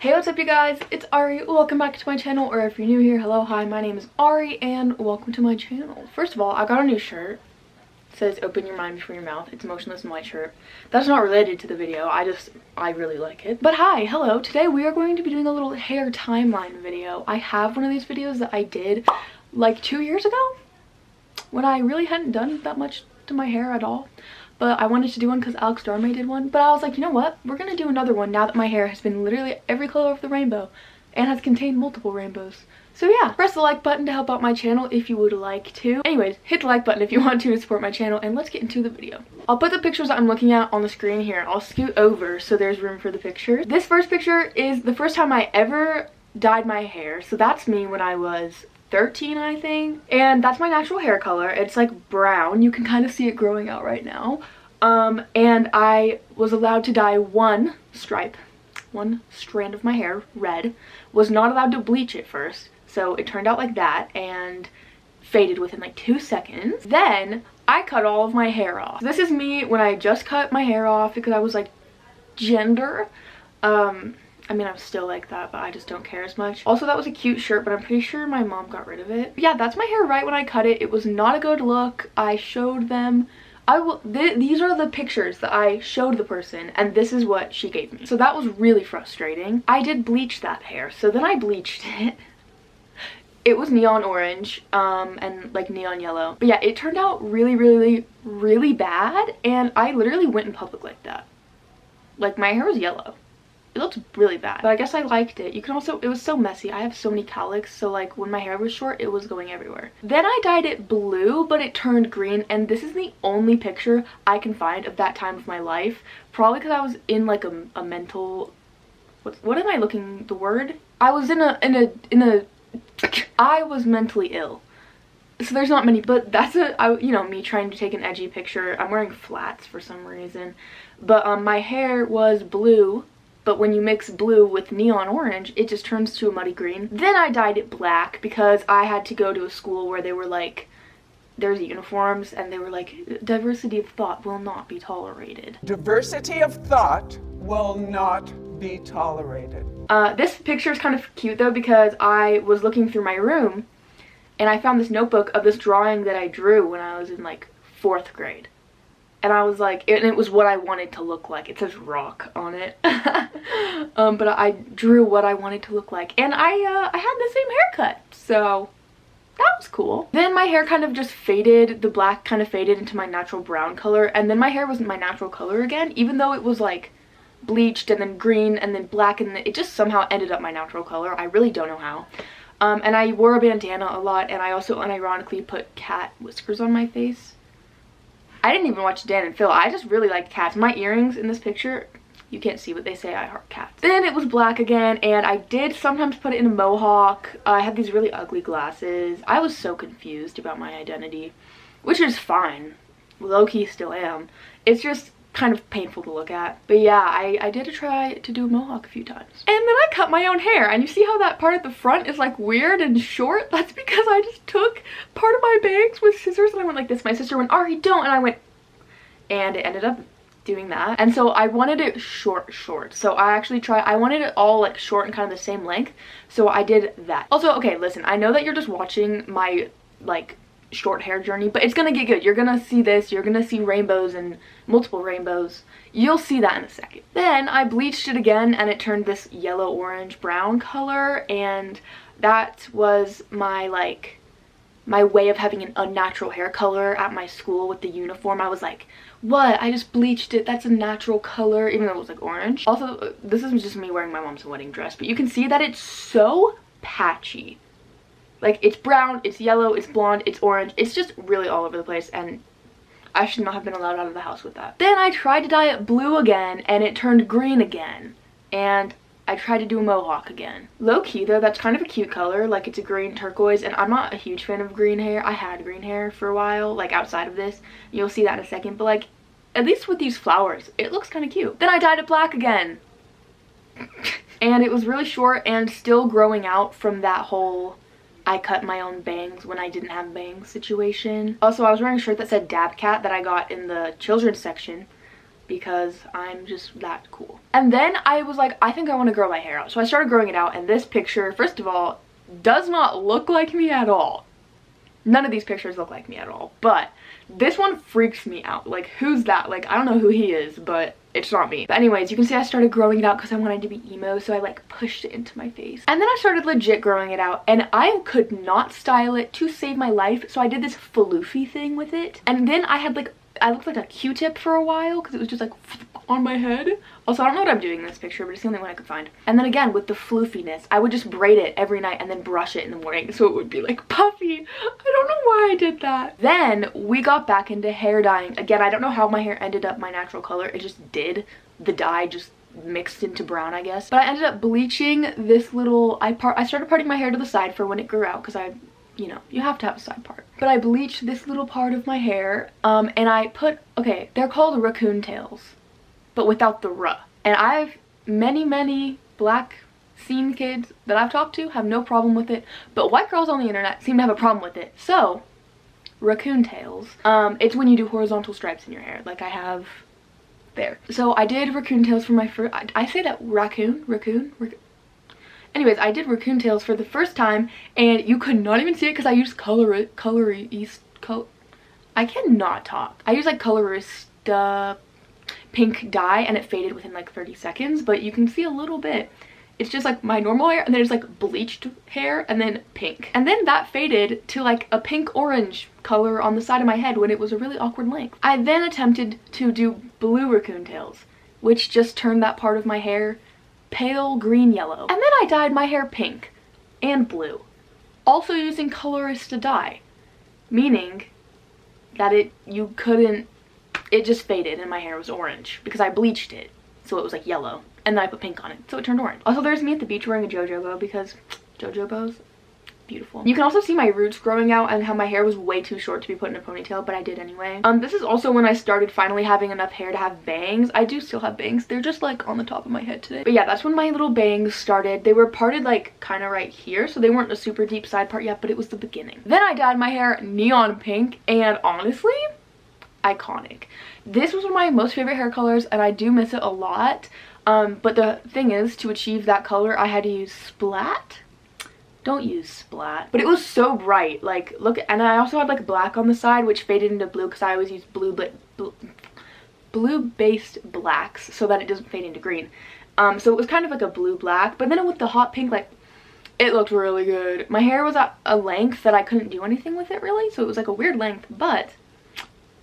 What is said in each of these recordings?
Hey, what's up you guys? It's Ari. Welcome back to my channel, or if you're new here, hello, hi, my name is Ari and welcome to my channel. First of all, I got a new shirt. It says open your mind before your mouth. It's a motionless and white shirt. That's not related to the video. I really like it. But hi, hello. Today we are going to be doing a little hair timeline video. I have one of these videos that I did like 2 years ago when I really hadn't done that much to my hair at all. But I wanted to do one because dorame did one. But I was like, you know what? We're going to do another one now that my hair has been literally every color of the rainbow and has contained multiple rainbows. So yeah, press the like button to help out my channel if you would like to. Anyways, hit the like button if you want to support my channel, and let's get into the video. I'll put the pictures that I'm looking at on the screen here. I'll scoot over so there's room for the pictures. This first picture is the first time I ever dyed my hair. So that's me when I was 13, I think, and that's my natural hair color. It's like brown. You can kind of see it growing out right now. And I was allowed to dye one strand of my hair red. Was not allowed to bleach it first, so it turned out like that and faded within like 2 seconds. Then I cut all of my hair off. This is me when I just cut my hair off because I was like gender. I mean, I'm still like that, but I just don't care as much. Also, that was a cute shirt, but I'm pretty sure my mom got rid of it. But yeah, that's my hair right when I cut it. It was not a good look. I showed them. These are the pictures that I showed the person, and this is what she gave me. So that was really frustrating. I did bleach that hair, so then I bleached it. It was neon orange, and like neon yellow. But yeah, it turned out really bad, and I literally went in public like that. Like, my hair was yellow. It looked really bad, but I guess I liked it. You can also, it was so messy. I have so many cowlicks, so like when my hair was short, it was going everywhere. Then I dyed it blue, but it turned green, and this is the only picture I can find of that time of my life. Probably because I was in like a mental, what am I looking, the word? I was I was mentally ill. So there's not many, but that's you know, me trying to take an edgy picture. I'm wearing flats for some reason, but my hair was blue. But when you mix blue with neon orange, it just turns to a muddy green. Then I dyed it black because I had to go to a school where they were like, there's uniforms, and they were like, diversity of thought will not be tolerated. Diversity of thought will not be tolerated. This picture is kind of cute though, because I was looking through my room and I found this notebook of this drawing that I drew when I was in like 4th grade. And I was like, and it was what I wanted to look like. It says rock on it. But I drew what I wanted to look like. And I had the same haircut. So that was cool. Then my hair kind of just faded. The black kind of faded into my natural brown color. And then my hair wasn't my natural color again. Even though it was like bleached and then green and then black. And it just somehow ended up my natural color. I really don't know how. And I wore a bandana a lot. And I also unironically put cat whiskers on my face. I didn't even watch Dan and Phil. I just really liked cats. My earrings in this picture, you can't see, but they say I heart cats. Then it was black again, and I did sometimes put it in a mohawk. I had these really ugly glasses. I was so confused about my identity, which is fine. Low-key still am. It's just kind of painful to look at. But yeah, I did try to do a mohawk a few times. And then I cut my own hair, and you see how that part at the front is like weird and short? That's because I just took part of my bangs with scissors and I went like this. My sister went, Ari, don't, and I went, and it ended up doing that. And so I wanted it short. So I wanted it all like short and kind of the same length. So I did that. Also, okay, listen, I know that you're just watching my like short hair journey, but it's gonna get good. You're gonna see this, you're gonna see rainbows and multiple rainbows. You'll see that in a second. Then I bleached it again and it turned this yellow, orange, brown color, and that was my like my way of having an unnatural hair color at my school with the uniform. I was like, what? I just bleached it. That's a natural color, even though it was like orange. Also, this is just me wearing my mom's wedding dress, but you can see that it's so patchy. Like, it's brown, it's yellow, it's blonde, it's orange. It's just really all over the place, and I should not have been allowed out of the house with that. Then I tried to dye it blue again, and it turned green again. And I tried to do a mohawk again. Low-key, though, that's kind of a cute color. Like, it's a green turquoise, and I'm not a huge fan of green hair. I had green hair for a while, like, outside of this. You'll see that in a second, but, like, at least with these flowers, it looks kind of cute. Then I dyed it black again. And it was really short and still growing out from that whole I cut my own bangs when I didn't have bangs situation. Also, I was wearing a shirt that said Dab Cat that I got in the children's section. because I'm just that cool. And then I was like, I think I want to grow my hair out. So I started growing it out, and this picture, first of all, does not look like me at all. None of these pictures look like me at all, but this one freaks me out. Like, who's that? Like, I don't know who he is, but it's not me. But anyways, you can see I started growing it out because I wanted to be emo, so I like pushed it into my face. And then I started legit growing it out, and I could not style it to save my life, so I did this floofy thing with it. And then I had like, I looked like a Q-tip for a while because it was just like on my head. Also, I don't know what I'm doing in this picture, but it's the only one I could find. And then again, with the floofiness, I would just braid it every night and then brush it in the morning so it would be like puffy. I don't know why I did that. Then we got back into hair dyeing. Again, I don't know how my hair ended up my natural color. It just did. The dye just mixed into brown, I guess. But I ended up bleaching this little, I started parting my hair to the side for when it grew out because you know, you have to have a side part. But I bleached this little part of my hair, and I put, okay, they're called raccoon tails, but without the "r." And I've many black scene kids that I've talked to have no problem with it, but white girls on the internet seem to have a problem with it. So, raccoon tails, it's when you do horizontal stripes in your hair, like I have there. So I did raccoon tails for my first, I say that raccoon. Anyways, I did raccoon tails for the first time, and you could not even see it because I used I cannot talk. I used like colorista pink dye, and it faded within like 30 seconds, but you can see a little bit. It's just like my normal hair, and then it's like bleached hair, and then pink. And then that faded to like a pink orange color on the side of my head when it was a really awkward length. I then attempted to do blue raccoon tails, which just turned that part of my hair pale green yellow. And then I dyed my hair pink and blue, also using colorista dye, meaning that it just faded and my hair was orange because I bleached it, so it was like yellow, and then I put pink on it, so it turned orange. Also, there's me at the beach wearing a JoJo bow because JoJo bows, beautiful. You can also see my roots growing out and how my hair was way too short to be put in a ponytail, but I did anyway. This is also when I started finally having enough hair to have bangs. I do still have bangs. They're just like on the top of my head today. But yeah, that's when my little bangs started. They were parted like kind of right here, so they weren't a super deep side part yet, but it was the beginning. Then I dyed my hair neon pink, and honestly, iconic. This was one of my most favorite hair colors, and I do miss it a lot. But the thing is, to achieve that color, I had to use splat. Don't use splat. But it was so bright. Like, look, and I also had like black on the side, which faded into blue because I always use blue-based blacks so that it doesn't fade into green. So it was kind of like a blue-black, but then with the hot pink, like, it looked really good. My hair was at a length that I couldn't do anything with it really, so it was like a weird length, but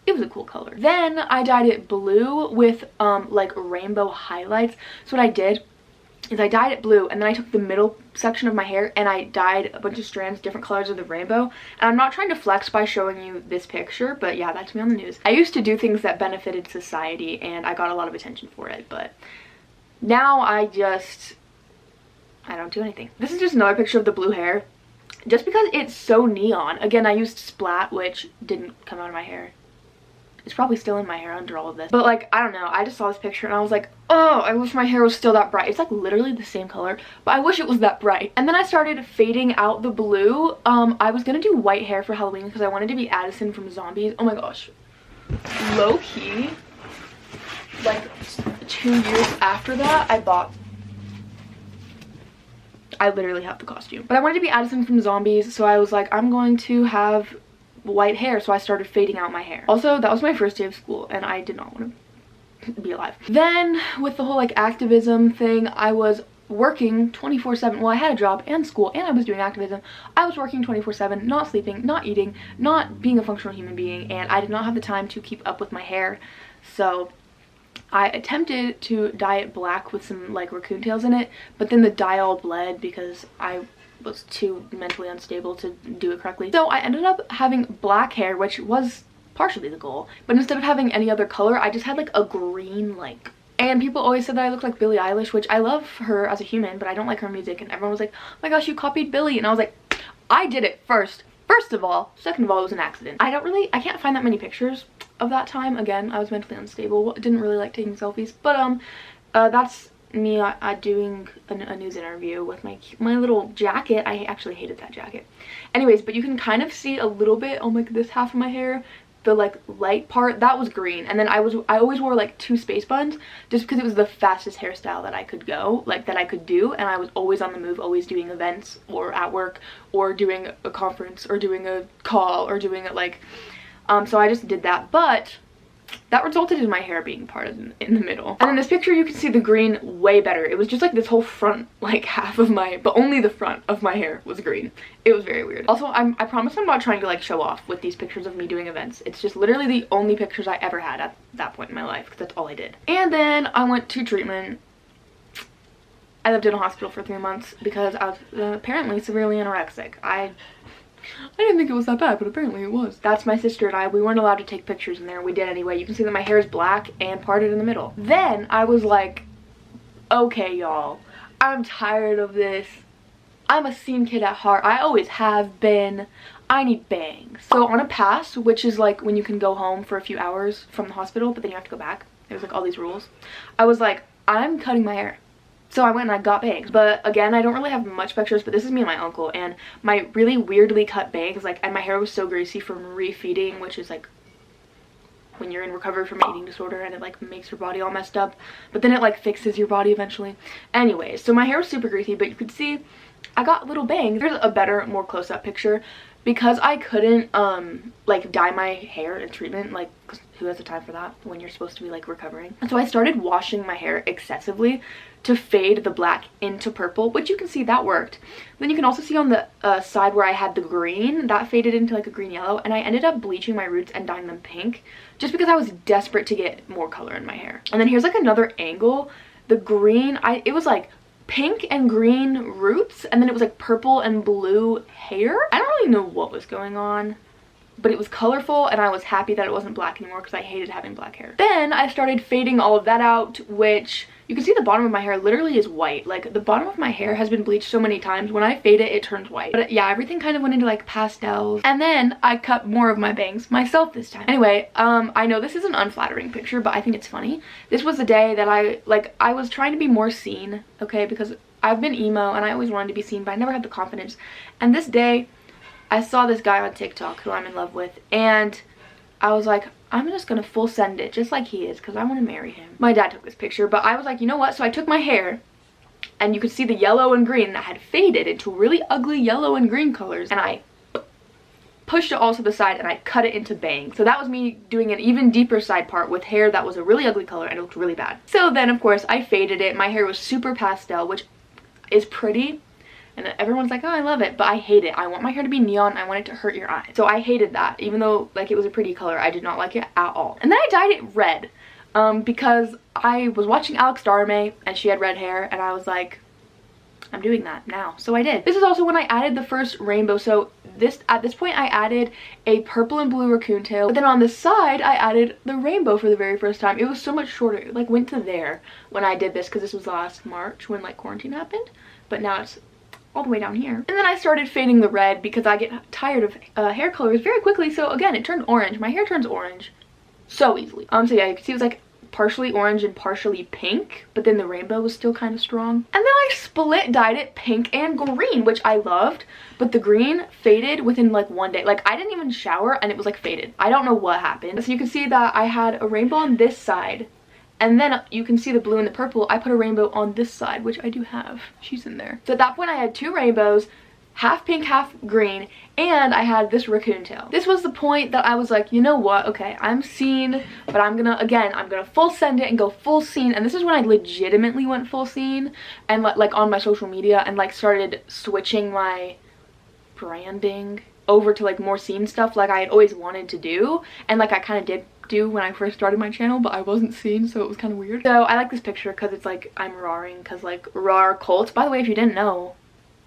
it was a cool color. Then I dyed it blue with like rainbow highlights. So what I did is I dyed it blue, and then I took the middle section of my hair and I dyed a bunch of strands different colors of the rainbow. And I'm not trying to flex by showing you this picture, but yeah, that's me on the news. I used to do things that benefited society, and I got a lot of attention for it, but now I don't do anything. This is just another picture of the blue hair, just because it's so neon. Again, I used splat, which didn't come out of my hair. It's probably still in my hair under all of this. But like, I don't know. I just saw this picture and I was like, oh, I wish my hair was still that bright. It's like literally the same color, but I wish it was that bright. And then I started fading out the blue. I was gonna do white hair for Halloween because I wanted to be Addison from Zombies. Oh my gosh. Low key, like 2 years after that, I literally have the costume. But I wanted to be Addison from Zombies, so I was like, I'm going to have white hair, so I started fading out my hair. Also, that was my first day of school and I did not want to be alive. Then with the whole like activism thing, I was working 24/7. Well, I had a job and school and I was doing activism. I was working 24/7, not sleeping, not eating, not being a functional human being, and I did not have the time to keep up with my hair. So I attempted to dye it black with some like raccoon tails in it, but then the dye all bled because I was too mentally unstable to do it correctly. So I ended up having black hair, which was partially the goal, but instead of having any other color, I just had like a green like, and people always said that I looked like Billie Eilish, which I love her as a human, but I don't like her music, and everyone was like, oh my gosh, you copied Billie, and I was like, I did it first of all. Second of all, it was an accident. I can't find that many pictures of that time. Again, I was mentally unstable, didn't really like taking selfies, but that's me doing a news interview with my little jacket. I actually hated that jacket. Anyways, but you can kind of see a little bit on like this half of my hair the like light part, that was green. And then I always wore like 2 space buns just because it was the fastest hairstyle that I could go, like that I could do, and I was always on the move, always doing events or at work or doing a conference or doing a call or doing it like so I just did that. But that resulted in my hair being parted in the middle. And in this picture you can see the green way better. It was just like this whole front, like half of my, but only the front of my hair was green. It was very weird. Also, I promise I'm not trying to like show off with these pictures of me doing events. It's just literally the only pictures I ever had at that point in my life, because that's all I did. And then I went to treatment. I lived in a hospital for 3 months because I was apparently severely anorexic. I didn't think it was that bad, but apparently it was. That's my sister and I. We weren't allowed to take pictures in there. We did anyway. You can see that my hair is black and parted in the middle. Then I was like, okay, y'all, I'm tired of this. I'm a scene kid at heart. I always have been. I need bangs. So on a pass, which is like when you can go home for a few hours from the hospital, but then you have to go back. There's like all these rules. I was like, I'm cutting my hair. So I went and I got bangs. But again, I don't really have much pictures, but this is me and my uncle, and my really weirdly cut bangs, like, and my hair was so greasy from refeeding, which is like when you're in recovery from an eating disorder and it like makes your body all messed up, but then it like fixes your body eventually. Anyways, so my hair was super greasy, but you could see I got little bangs. There's a better, more close-up picture. Because I couldn't like dye my hair in treatment, like, who has the time for that when you're supposed to be like recovering? And so I started washing my hair excessively to fade the black into purple, which you can see that worked. Then you can also see on the side where I had the green, that faded into like a green yellow, and I ended up bleaching my roots and dyeing them pink just because I was desperate to get more color in my hair. And then here's like another angle. The green, it was like pink and green roots, and then it was like purple and blue hair. I don't really know what was going on, but it was colorful, and I was happy that it wasn't black anymore because I hated having black hair. Then I started fading all of that out, which you can see the bottom of my hair literally is white. Like, the bottom of my hair has been bleached so many times. When I fade it, it turns white. But yeah, everything kind of went into like pastels. And then I cut more of my bangs myself this time. Anyway, I know this is an unflattering picture, but I think it's funny. This was the day that I was trying to be more seen, okay, because I've been emo and I always wanted to be seen, but I never had the confidence. And this day I saw this guy on TikTok who I'm in love with, and I was like, I'm just gonna full send it just like he is because I want to marry him. My dad took this picture, but I was like, you know what? So I took my hair, and you could see the yellow and green that had faded into really ugly yellow and green colors, and I pushed it all to the side and I cut it into bangs. So that was me doing an even deeper side part with hair that was a really ugly color and it looked really bad. So then of course I faded it. My hair was super pastel, which is pretty, and everyone's like, oh, I love it, but I hate it. I want my hair to be neon. I want it to hurt your eyes. So I hated that. Even though like it was a pretty color, I did not like it at all. And then I dyed it red because I was watching Alex Dorame and she had red hair, and I was like, I'm doing that now. So I did. This is also when I added the first rainbow. So at this point I added a purple and blue raccoon tail, but then on the side I added the rainbow for the very first time. It was so much shorter. It like went to there when I did this because this was last March when like quarantine happened, but now it's all the way down here. And then I started fading the red because I get tired of hair colors very quickly. So again, it turned orange. My hair turns orange so easily. So yeah, you can see it was like partially orange and partially pink, but then the rainbow was still kind of strong. And then I split dyed it pink and green, which I loved, but the green faded within like 1 day. Like, I didn't even shower and it was like faded. I don't know what happened. So you can see that I had a rainbow on this side, and then you can see the blue and the purple. I put a rainbow on this side, which I do have. She's in there. So at that point I had 2 rainbows, half pink, half green, and I had this raccoon tail. This was the point that I was like, you know what, okay, I'm seen, but I'm gonna full send it and go full scene. And this is when I legitimately went full scene and like on my social media and like started switching my branding over to like more scene stuff like I had always wanted to do, and like I kind of did do when I first started my channel, but I wasn't seen, so it was kind of weird. So I like this picture because it's like I'm roaring, because like rar cult. By the way, if you didn't know,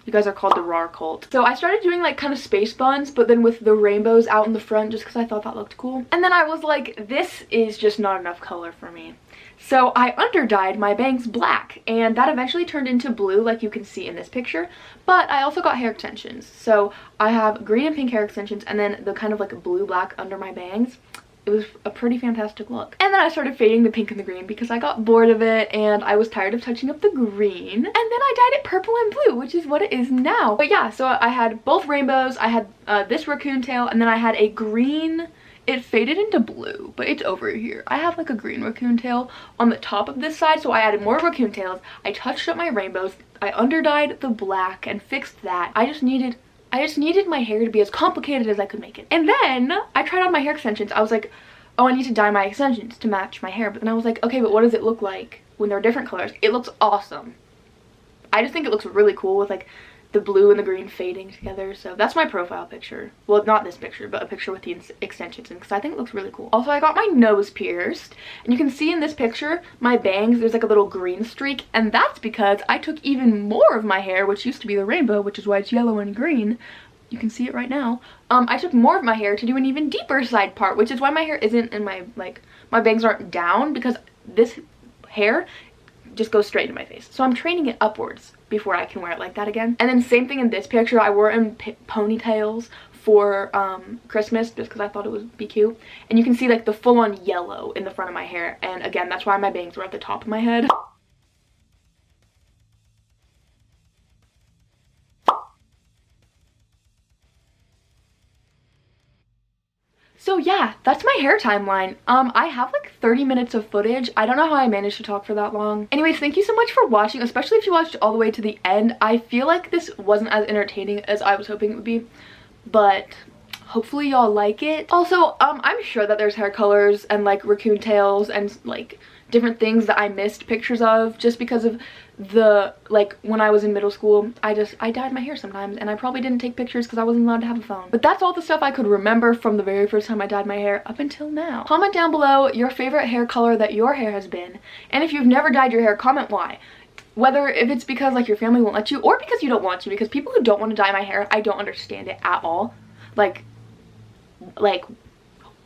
you guys are called the rar cult. So I started doing like kind of space buns, but then with the rainbows out in the front just because I thought that looked cool. And then I was like, this is just not enough color for me. So I under-dyed my bangs black, and that eventually turned into blue like you can see in this picture. But I also got hair extensions. So I have green and pink hair extensions, and then the kind of like blue-black under my bangs. It was a pretty fantastic look. And then I started fading the pink and the green because I got bored of it and I was tired of touching up the green. And then I dyed it purple and blue, which is what it is now. But yeah, so I had both rainbows. I had this raccoon tail, and then I had a green it faded into blue, but it's over here. I have like a green raccoon tail on the top of this side, so I added more raccoon tails. I touched up my rainbows. I underdyed the black and fixed that. I just needed my hair to be as complicated as I could make it. And then I tried on my hair extensions. I was like, oh, I need to dye my extensions to match my hair. But then I was like, okay, but what does it look like when they're different colors? It looks awesome. I just think it looks really cool with like the blue and the green fading together. So that's my profile picture. Well, not this picture, but a picture with the extensions in, because I think it looks really cool. Also, I got my nose pierced, and you can see in this picture my bangs, there's like a little green streak, and that's because I took even more of my hair, which used to be the rainbow, which is why it's yellow and green. You can see it right now. I took more of my hair to do an even deeper side part, which is why my hair isn't in my, like, my bangs aren't down, because this hair just goes straight into my face. So I'm training it upwards before I can wear it like that again. And then same thing in this picture. I wore it in ponytails for Christmas just because I thought it would be cute. And you can see like the full-on yellow in the front of my hair. And again, that's why my bangs were at the top of my head. So yeah, that's my hair timeline. I have like 30 minutes of footage. I don't know how I managed to talk for that long. Anyways, thank you so much for watching, especially if you watched all the way to the end. I feel like this wasn't as entertaining as I was hoping it would be, but hopefully y'all like it. Also, I'm sure that there's hair colors and like raccoon tails and like different things that I missed pictures of just because of the, like, when I was in middle school, I dyed my hair sometimes, and I probably didn't take pictures because I wasn't allowed to have a phone. But that's all the stuff I could remember from the very first time I dyed my hair up until now. Comment down below your favorite hair color that your hair has been, and if you've never dyed your hair, comment why. Whether if it's because like your family won't let you, or because you don't want to, because people who don't want to dye my hair, I don't understand it at all. Like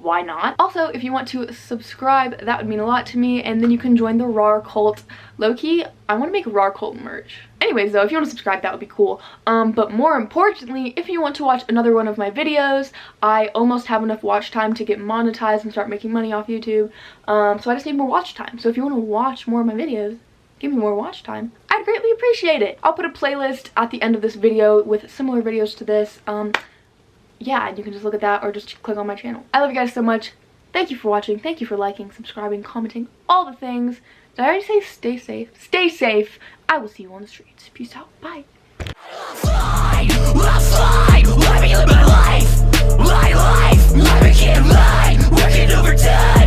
why not? Also, if you want to subscribe, that would mean a lot to me, and then you can join the RAR cult. Low-key, I want to make RAR cult merch. Anyways though, if you want to subscribe, that would be cool. But more importantly, if you want to watch another one of my videos, I almost have enough watch time to get monetized and start making money off YouTube. So I just need more watch time. So if you want to watch more of my videos, give me more watch time. I'd greatly appreciate it. I'll put a playlist at the end of this video with similar videos to this. Yeah, you can just look at that or just click on my channel. I love you guys so much. Thank you for watching. Thank you for liking, subscribing, commenting, all the things. Did I already say stay safe? Stay safe. I will see you on the streets. Peace out. Bye. Fly, let me live my life. My life, I became mine, working overtime.